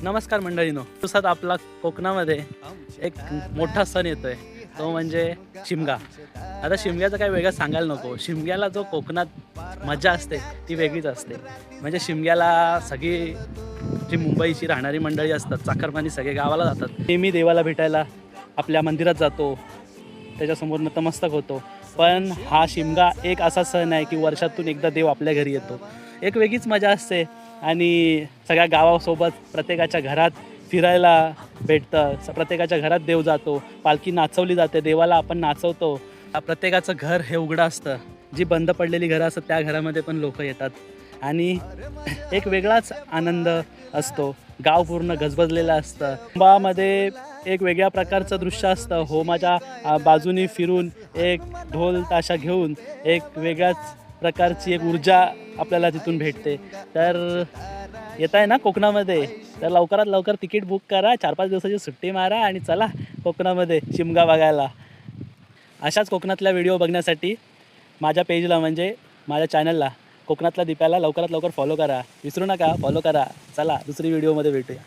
नमस्कार मंडळीनो, दिवसात आपला कोकणामध्ये एक मोठा सण येतोय, तो म्हणजे शिमगा. आता शिमग्याचं काही वेगळं सांगायला नको. शिमग्याला जो कोकणात मजा असते ती वेगळीच असते. म्हणजे शिमग्याला सगळी जी मुंबईची राहणारी मंडळी असतात, चाकरमानी सगळे गावाला जातात. नेहमी देवाला भेटायला आपल्या मंदिरात जातो, त्याच्यासमोर नतमस्तक होतो. पण हा शिमगा एक असा सण आहे की वर्षातून एकदा देव आपल्या घरी येतो. एक वेगळीच मजा असते आणि सगळ्या गावासोबत प्रत्येकाच्या घरात फिरायला भेटतं. प्रत्येकाच्या घरात देव जातो, पालखी नाचवली जाते, देवाला आपण नाचवतो. प्रत्येकाचं घर हे उघडं असतं. जी बंद पडलेली घरं असतात त्या घरामध्ये पण लोक येतात आणि एक वेगळाच आनंद असतो. गाव पूर्ण गजबजलेलं असतं. कुंभामध्ये एक वेगळ्या प्रकारचं दृश्य असतं. होमाच्या बाजूनी फिरून एक ढोल ताशा घेऊन एक वेगळ्याच प्रकारची एक ऊर्जा आपल्याला तिथून भेटते. तर येत आहे ना कोकणामध्ये, तर लवकरात लवकर तिकीट बुक करा, 4-5 दिवसाची सुट्टी मारा आणि चला कोकणामध्ये शिमगा बघायला. अशाच कोकणातल्या व्हिडिओ बघण्यासाठी माझ्या पेजला म्हणजे माझ्या चॅनलला कोकणातल्या दीप्याला लवकरात लवकर फॉलो करा. विसरू नका, फॉलो करा. चला दुसरी व्हिडिओमध्ये भेटूया.